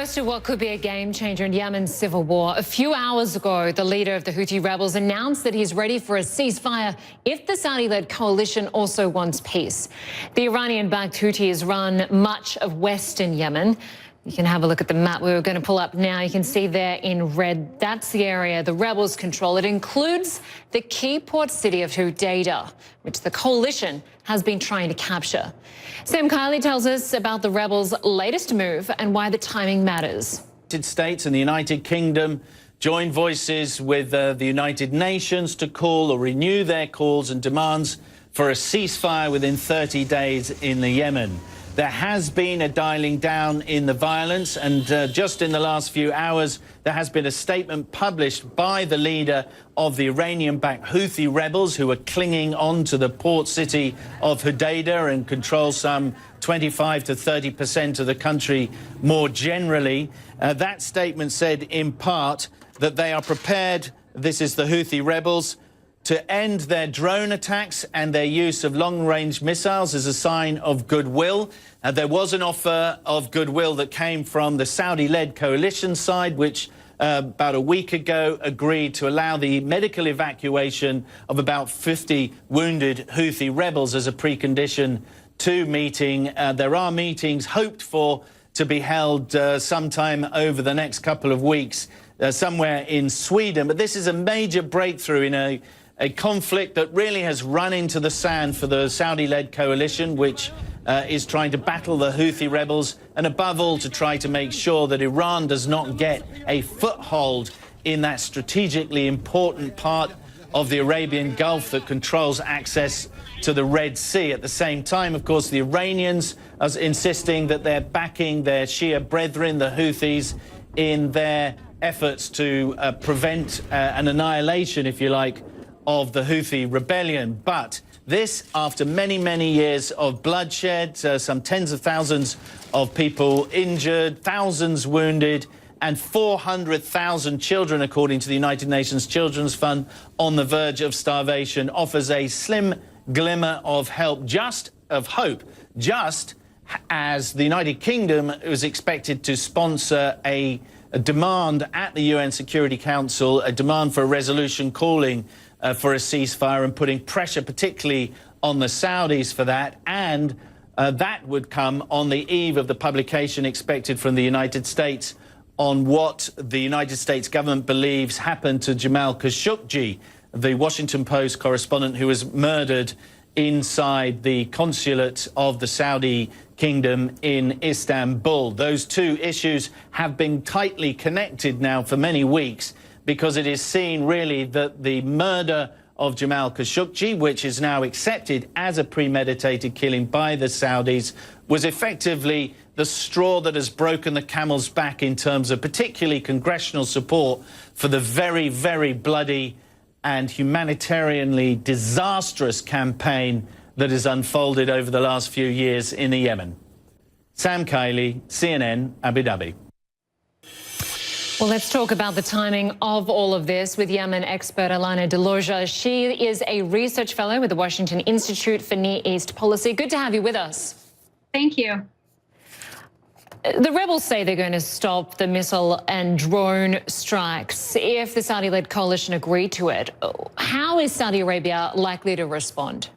first of what could be a game changer in Yemen's civil war. A few hours ago, the leader of the Houthi rebels announced that he's ready for a ceasefire if the Saudi-led coalition also wants peace. The Iranian-backed Houthis run much of western Yemen. You can have a look at the map we were going to pull up now. You can see there in red, that's the area the rebels control. It includes the key port city of Hodeidah, which the coalition has been trying to capture. Sam Kiley tells us about the rebels' latest move and why the timing matters. The United States and the United Kingdom joined voices with the United Nations to call or renew their calls and demands for a ceasefire within 30 days in the Yemen. There has been a dialing down in the violence, and just in the last few hours, there has been a statement published by the leader of the Iranian-backed Houthi rebels who are clinging on to the port city of Hodeidah and control some 25 to 30% of the country more generally. That statement said, in part, that they are prepared, this is the Houthi rebels, to end their drone attacks and their use of long-range missiles as a sign of goodwill. There was an offer of goodwill that came from the Saudi-led coalition side, which about a week ago agreed to allow the medical evacuation of about 50 wounded Houthi rebels as a precondition to meeting. There are meetings hoped for to be held sometime over the next couple of weeks, somewhere in Sweden. But this is a major breakthrough in a conflict that really has run into the sand for the Saudi-led coalition, which is trying to battle the Houthi rebels, and above all to try to make sure that Iran does not get a foothold in that strategically important part of the Arabian Gulf that controls access to the Red Sea. At the same time, of course, the Iranians are insisting that they're backing their Shia brethren, the Houthis, in their efforts to prevent an annihilation, if you like, of the Houthi rebellion. But this, after many, many years of bloodshed, some tens of thousands of people injured, thousands wounded, and 400,000 children, according to the United Nations Children's Fund, on the verge of starvation, offers a slim glimmer of help, just of hope, just as the United Kingdom was expected to sponsor a demand at the UN Security Council, a demand for a resolution calling for a ceasefire and putting pressure particularly on the Saudis for that. And that would come on the eve of the publication expected from the United States on what the United States government believes happened to Jamal Khashoggi, the Washington Post correspondent who was murdered inside the consulate of the Saudi kingdom in Istanbul. Those two issues have been tightly connected now for many weeks, because it is seen really that the murder of Jamal Khashoggi, which is now accepted as a premeditated killing by the Saudis, was effectively the straw that has broken the camel's back in terms of particularly congressional support for the very, very bloody and humanitarianly disastrous campaign that has unfolded over the last few years in the Yemen. Sam Kiley, CNN, Abu Dhabi. Well, let's talk about the timing of all of this with Yemen expert Alana Deloja. She is a research fellow with the Washington Institute for Near East Policy. Good to have you with us. Thank you. The rebels say they're going to stop the missile and drone strikes if the Saudi-led coalition agree to it. How is Saudi Arabia likely to respond?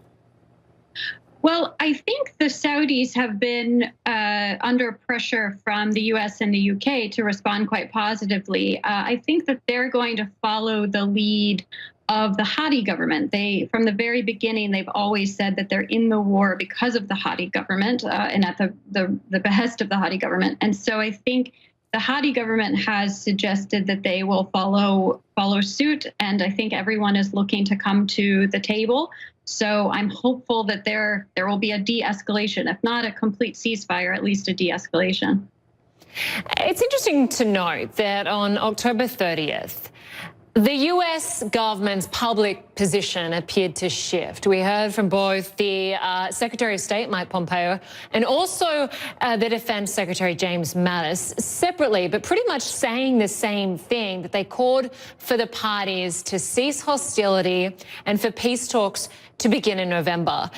Well, I think the Saudis have been under pressure from the U.S. and the U.K. to respond quite positively. I think that they're going to follow the lead of the Houthi government. From the very beginning, they've always said that they're in the war because of the Houthi government and at the behest of the Houthi government. And so I think the Houthi government has suggested that they will follow suit, and I think everyone is looking to come to the table. So I'm hopeful that there will be a de-escalation, if not a complete ceasefire, at least a de-escalation. It's interesting to note that on October 30th, the U.S. government's public position appeared to shift. We heard from both the Secretary of State, Mike Pompeo, and also the Defense Secretary, James Mattis, separately, but pretty much saying the same thing, that they called for the parties to cease hostility and for peace talks to begin in November.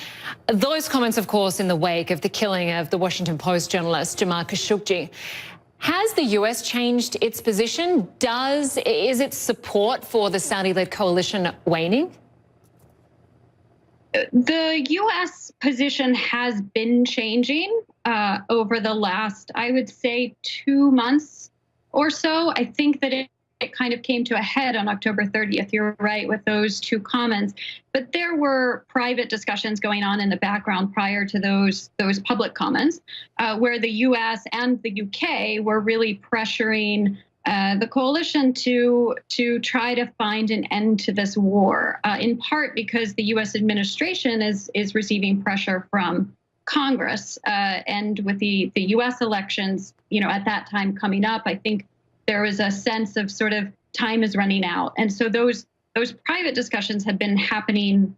Those comments, of course, in the wake of the killing of the Washington Post journalist Jamal Khashoggi. Has the US changed its position? Is its support for the Saudi-led coalition waning? The U.S. position has been changing over the last, I would say, 2 months or so. I think that it kind of came to a head on October 30th. You're right with those two comments. But there were private discussions going on in the background prior to those public comments, where the U.S. and the U.K. were really pressuring the coalition to try to find an end to this war, in part because the U.S. administration is receiving pressure from Congress, and with the U.S. elections, at that time coming up, I think there was a sense of sort of time is running out, and so those private discussions had been happening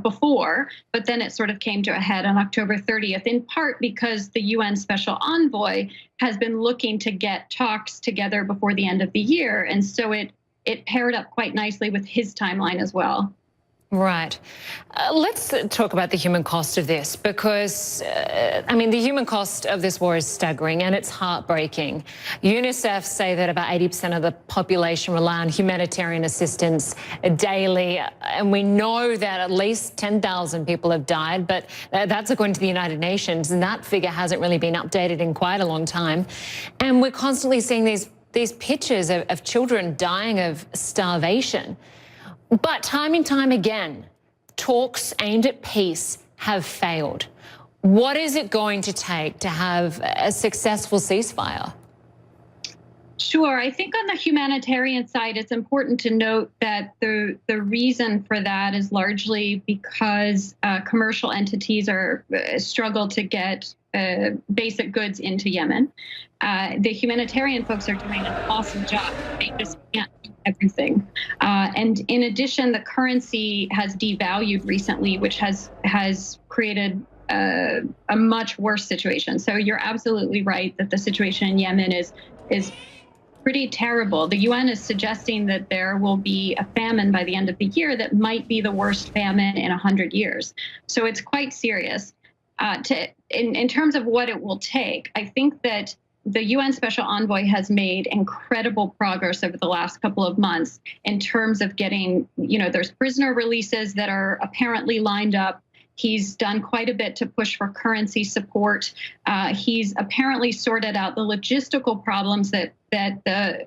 before, but then it sort of came to a head on October 30th, in part because the UN special envoy has been looking to get talks together before the end of the year. And so it paired up quite nicely with his timeline as well. Right. Let's talk about the human cost of this, because, the human cost of this war is staggering and it's heartbreaking. UNICEF say that about 80% of the population rely on humanitarian assistance daily, and we know that at least 10,000 people have died, but that's according to the United Nations, and that figure hasn't really been updated in quite a long time. And we're constantly seeing these pictures of children dying of starvation. But time and time again, talks aimed at peace have failed. What is it going to take to have a successful ceasefire? Sure. I think on the humanitarian side, it's important to note that the reason for that is largely because commercial entities struggle to get basic goods into Yemen. The humanitarian folks are doing an awesome job. They just can't do everything. And in addition, the currency has devalued recently, which has created a much worse situation. So you're absolutely right that the situation in Yemen is pretty terrible. The UN is suggesting that there will be a famine by the end of the year that might be the worst famine in 100 years. So it's quite serious. In terms of what it will take, I think that the UN Special Envoy has made incredible progress over the last couple of months in terms of getting, there's prisoner releases that are apparently lined up. He's done quite a bit to push for currency support. He's apparently sorted out the logistical problems that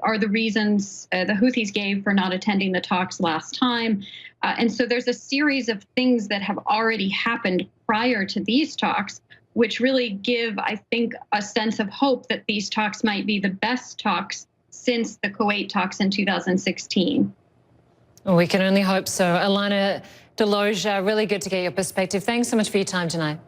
are the reasons the Houthis gave for not attending the talks last time. And so there's a series of things that have already happened prior to these talks, which really give, I think, a sense of hope that these talks might be the best talks since the Kuwait talks in 2016. Well, we can only hope so. Alana Deloja, really good to get your perspective. Thanks so much for your time tonight.